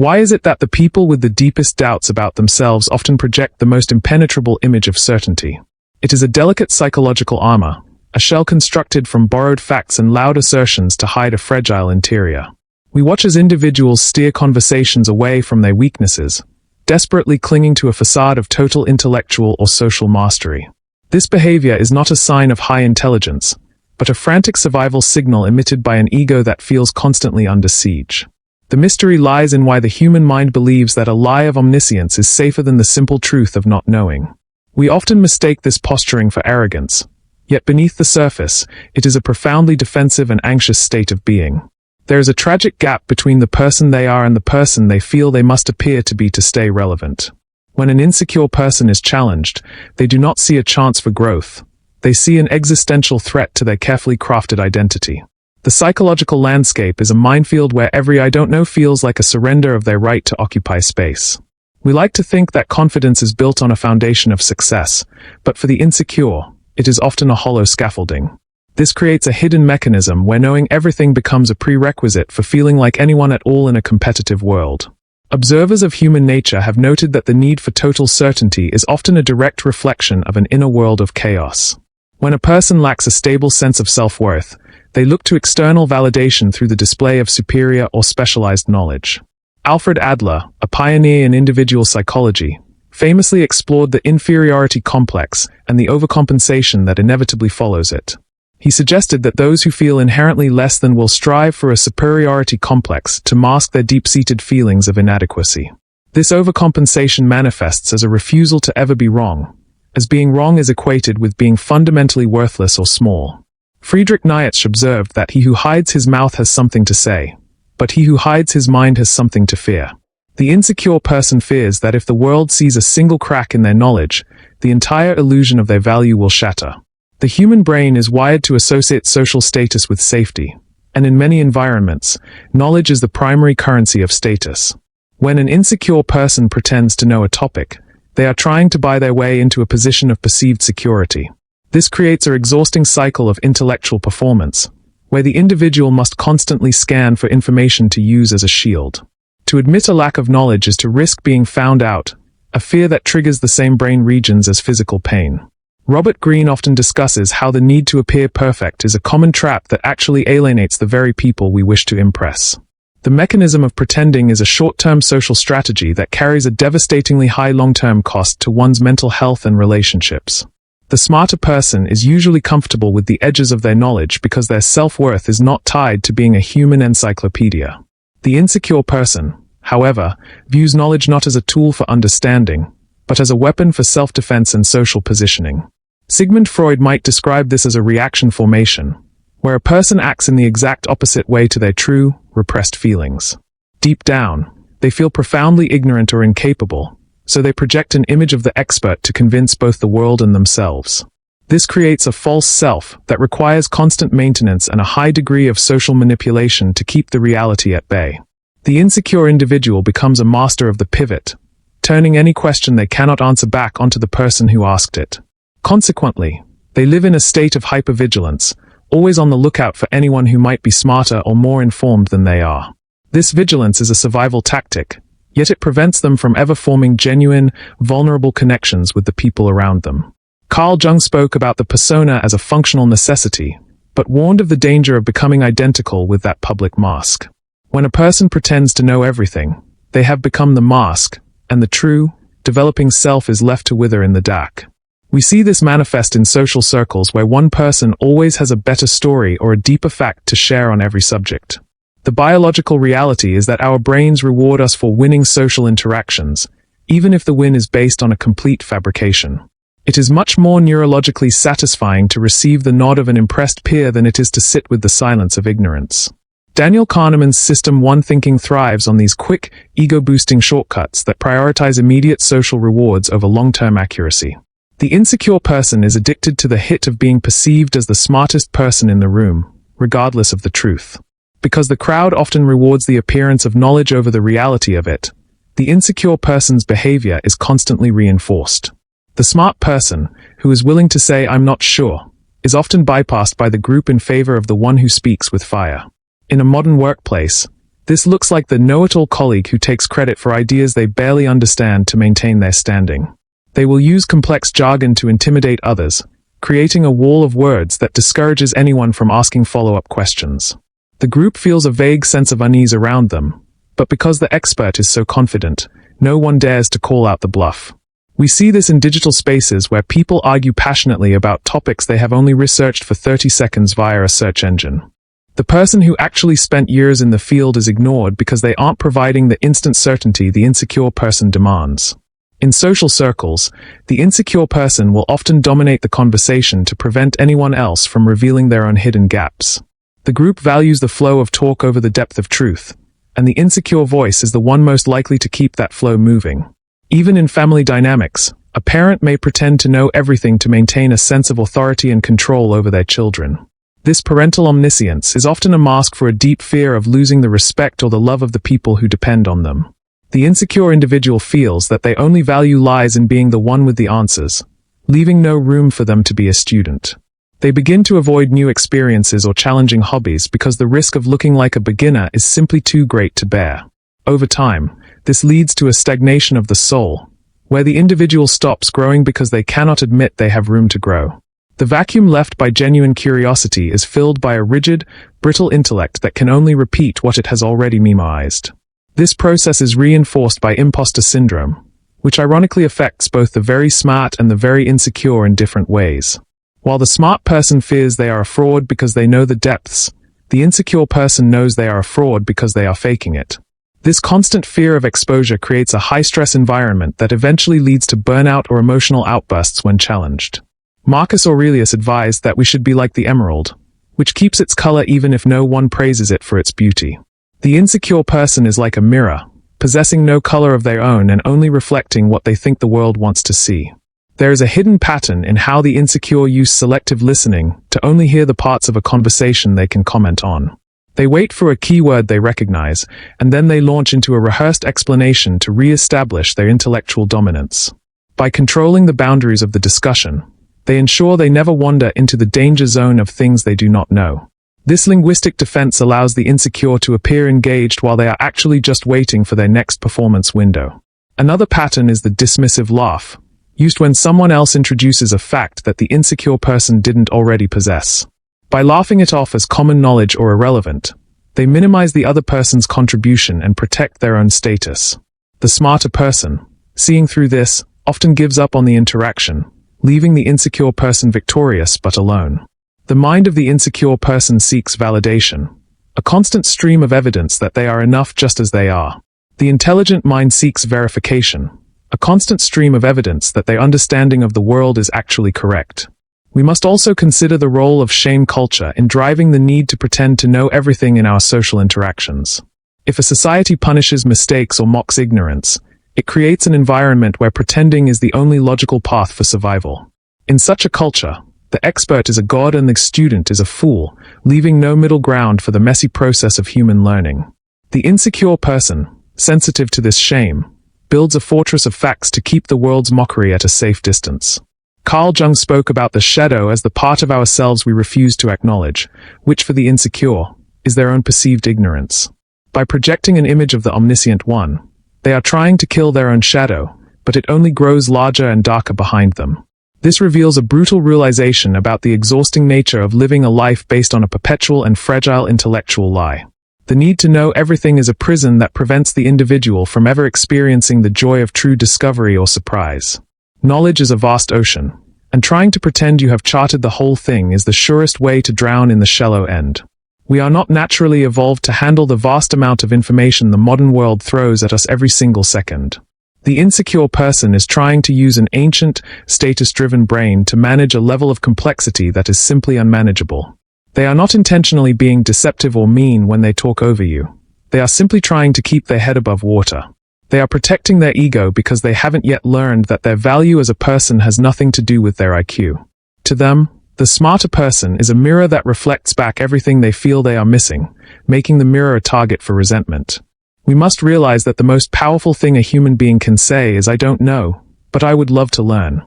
Why is it that the people with the deepest doubts about themselves often project the most impenetrable image of certainty? It is a delicate psychological armor, a shell constructed from borrowed facts and loud assertions to hide a fragile interior. We watch as individuals steer conversations away from their weaknesses, desperately clinging to a facade of total intellectual or social mastery. This behavior is not a sign of high intelligence, but a frantic survival signal emitted by an ego that feels constantly under siege. The mystery lies in why the human mind believes that a lie of omniscience is safer than the simple truth of not knowing. We often mistake this posturing for arrogance, yet beneath the surface, it is a profoundly defensive and anxious state of being. There is a tragic gap between the person they are and the person they feel they must appear to be to stay relevant. When an insecure person is challenged, they do not see a chance for growth. They see an existential threat to their carefully crafted identity. The psychological landscape is a minefield where every "I don't know" feels like a surrender of their right to occupy space. We like to think that confidence is built on a foundation of success, but for the insecure, it is often a hollow scaffolding. This creates a hidden mechanism where knowing everything becomes a prerequisite for feeling like anyone at all in a competitive world. Observers of human nature have noted that the need for total certainty is often a direct reflection of an inner world of chaos. When a person lacks a stable sense of self-worth, they look to external validation through the display of superior or specialized knowledge. Alfred Adler, a pioneer in individual psychology, famously explored the inferiority complex and the overcompensation that inevitably follows it. He suggested that those who feel inherently less than will strive for a superiority complex to mask their deep-seated feelings of inadequacy. This overcompensation manifests as a refusal to ever be wrong, as being wrong is equated with being fundamentally worthless or small. Friedrich Nietzsche observed that he who hides his mouth has something to say, but he who hides his mind has something to fear. The insecure person fears that if the world sees a single crack in their knowledge, the entire illusion of their value will shatter. The human brain is wired to associate social status with safety, and in many environments, knowledge is the primary currency of status. When an insecure person pretends to know a topic, they are trying to buy their way into a position of perceived security. This creates an exhausting cycle of intellectual performance, where the individual must constantly scan for information to use as a shield. To admit a lack of knowledge is to risk being found out, a fear that triggers the same brain regions as physical pain. Robert Greene often discusses how the need to appear perfect is a common trap that actually alienates the very people we wish to impress. The mechanism of pretending is a short-term social strategy that carries a devastatingly high long-term cost to one's mental health and relationships. The smarter person is usually comfortable with the edges of their knowledge because their self-worth is not tied to being a human encyclopedia. The insecure person, however, views knowledge not as a tool for understanding, but as a weapon for self-defense and social positioning. Sigmund Freud might describe this as a reaction formation, where a person acts in the exact opposite way to their true, repressed feelings. Deep down, they feel profoundly ignorant or incapable, so they project an image of the expert to convince both the world and themselves. This creates a false self that requires constant maintenance and a high degree of social manipulation to keep the reality at bay. The insecure individual becomes a master of the pivot, turning any question they cannot answer back onto the person who asked it. Consequently, they live in a state of hypervigilance, always on the lookout for anyone who might be smarter or more informed than they are. This vigilance is a survival tactic, yet it prevents them from ever forming genuine, vulnerable connections with the people around them. Carl Jung spoke about the persona as a functional necessity, but warned of the danger of becoming identical with that public mask. When a person pretends to know everything, they have become the mask, and the true, developing self is left to wither in the dark. We see this manifest in social circles where one person always has a better story or a deeper fact to share on every subject. The biological reality is that our brains reward us for winning social interactions, even if the win is based on a complete fabrication. It is much more neurologically satisfying to receive the nod of an impressed peer than it is to sit with the silence of ignorance. Daniel Kahneman's System 1 thinking thrives on these quick, ego-boosting shortcuts that prioritize immediate social rewards over long-term accuracy. The insecure person is addicted to the hit of being perceived as the smartest person in the room, regardless of the truth. Because the crowd often rewards the appearance of knowledge over the reality of it, the insecure person's behavior is constantly reinforced. The smart person, who is willing to say "I'm not sure," is often bypassed by the group in favor of the one who speaks with fire. In a modern workplace, This looks like the know-it-all colleague who takes credit for ideas they barely understand to maintain their standing. They will use complex jargon to intimidate others, creating a wall of words that discourages anyone from asking follow-up questions. The group feels a vague sense of unease around them, but because the expert is so confident, no one dares to call out the bluff. We see this in digital spaces where people argue passionately about topics they have only researched for 30 seconds via a search engine. The person who actually spent years in the field is ignored because they aren't providing the instant certainty the insecure person demands. In social circles, the insecure person will often dominate the conversation to prevent anyone else from revealing their own hidden gaps. The group values the flow of talk over the depth of truth, and the insecure voice is the one most likely to keep that flow moving. Even in family dynamics, a parent may pretend to know everything to maintain a sense of authority and control over their children. This parental omniscience is often a mask for a deep fear of losing the respect or the love of the people who depend on them. The insecure individual feels that they only value lies in being the one with the answers, leaving no room for them to be a student. They begin to avoid new experiences or challenging hobbies because the risk of looking like a beginner is simply too great to bear. Over time, this leads to a stagnation of the soul, where the individual stops growing because they cannot admit they have room to grow. The vacuum left by genuine curiosity is filled by a rigid, brittle intellect that can only repeat what it has already memorized. This process is reinforced by imposter syndrome, which ironically affects both the very smart and the very insecure in different ways. While the smart person fears they are a fraud because they know the depths, the insecure person knows they are a fraud because they are faking it. This constant fear of exposure creates a high-stress environment that eventually leads to burnout or emotional outbursts when challenged. Marcus Aurelius advised that we should be like the emerald, which keeps its color even if no one praises it for its beauty. The insecure person is like a mirror, possessing no color of their own and only reflecting what they think the world wants to see. There is a hidden pattern in how the insecure use selective listening to only hear the parts of a conversation they can comment on. They wait for a keyword they recognize, and then they launch into a rehearsed explanation to re-establish their intellectual dominance. By controlling the boundaries of the discussion, they ensure they never wander into the danger zone of things they do not know. This linguistic defense allows the insecure to appear engaged while they are actually just waiting for their next performance window. Another pattern is the dismissive laugh, used when someone else introduces a fact that the insecure person didn't already possess. By laughing it off as common knowledge or irrelevant, they minimize the other person's contribution and protect their own status. The smarter person, seeing through this, often gives up on the interaction, leaving the insecure person victorious but alone. The mind of the insecure person seeks validation, a constant stream of evidence that they are enough just as they are. The intelligent mind seeks verification, a constant stream of evidence that their understanding of the world is actually correct. We must also consider the role of shame culture in driving the need to pretend to know everything in our social interactions. If a society punishes mistakes or mocks ignorance, it creates an environment where pretending is the only logical path for survival. In such a culture, the expert is a god and the student is a fool, leaving no middle ground for the messy process of human learning. The insecure person, sensitive to this shame, builds a fortress of facts to keep the world's mockery at a safe distance. Carl Jung spoke about the shadow as the part of ourselves we refuse to acknowledge, which for the insecure is their own perceived ignorance. By projecting an image of the omniscient one, they are trying to kill their own shadow, but it only grows larger and darker behind them. This reveals a brutal realization about the exhausting nature of living a life based on a perpetual and fragile intellectual lie. The need to know everything is a prison that prevents the individual from ever experiencing the joy of true discovery or surprise. Knowledge is a vast ocean, and trying to pretend you have charted the whole thing is the surest way to drown in the shallow end. We are not naturally evolved to handle the vast amount of information the modern world throws at us every single second. The insecure person is trying to use an ancient, status-driven brain to manage a level of complexity that is simply unmanageable. They are not intentionally being deceptive or mean when they talk over you. They are simply trying to keep their head above water. They are protecting their ego because they haven't yet learned that their value as a person has nothing to do with their IQ. To them, the smarter person is a mirror that reflects back everything they feel they are missing, making the mirror a target for resentment. We must realize that the most powerful thing a human being can say is "I don't know, but I would love to learn."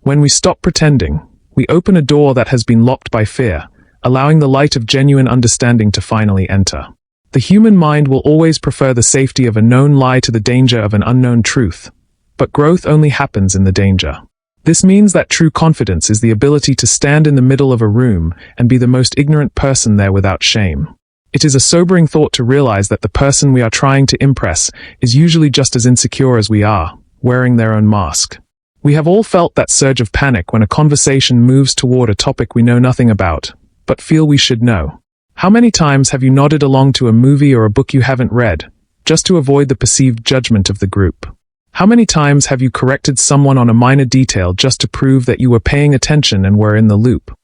When we stop pretending, we open a door that has been locked by fear, allowing the light of genuine understanding to finally enter. The human mind will always prefer the safety of a known lie to the danger of an unknown truth. But growth only happens in the danger. This means that true confidence is the ability to stand in the middle of a room and be the most ignorant person there without shame. It is a sobering thought to realize that the person we are trying to impress is usually just as insecure as we are, wearing their own mask. We have all felt that surge of panic when a conversation moves toward a topic we know nothing about, but feel we should know. How many times have you nodded along to a movie or a book you haven't read, just to avoid the perceived judgment of the group? How many times have you corrected someone on a minor detail just to prove that you were paying attention and were in the loop?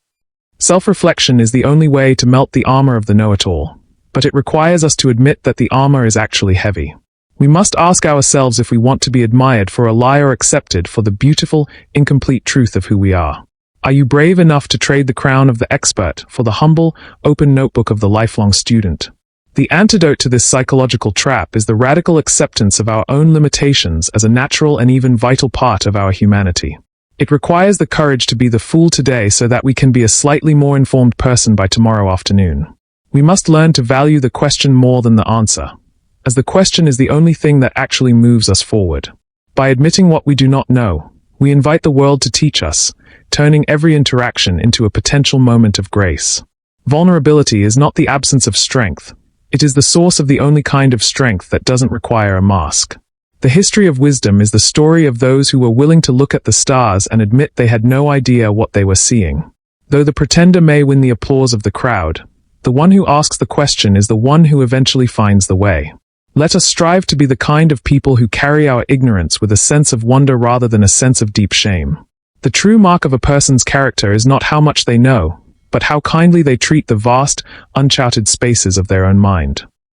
Self-reflection is the only way to melt the armor of the know-it-all, but it requires us to admit that the armor is actually heavy. We must ask ourselves if we want to be admired for a lie or accepted for the beautiful, incomplete truth of who we are. Are you brave enough to trade the crown of the expert for the humble, open notebook of the lifelong student? The antidote to this psychological trap is the radical acceptance of our own limitations as a natural and even vital part of our humanity. It requires the courage to be the fool today so that we can be a slightly more informed person by tomorrow afternoon. We must learn to value the question more than the answer, as the question is the only thing that actually moves us forward. By admitting what we do not know, we invite the world to teach us, turning every interaction into a potential moment of grace. Vulnerability is not the absence of strength. It is the source of the only kind of strength that doesn't require a mask. The history of wisdom is the story of those who were willing to look at the stars and admit they had no idea what they were seeing. Though the pretender may win the applause of the crowd, the one who asks the question is the one who eventually finds the way. Let us strive to be the kind of people who carry our ignorance with a sense of wonder rather than a sense of deep shame. The true mark of a person's character is not how much they know, but how kindly they treat the vast, uncharted spaces of their own mind.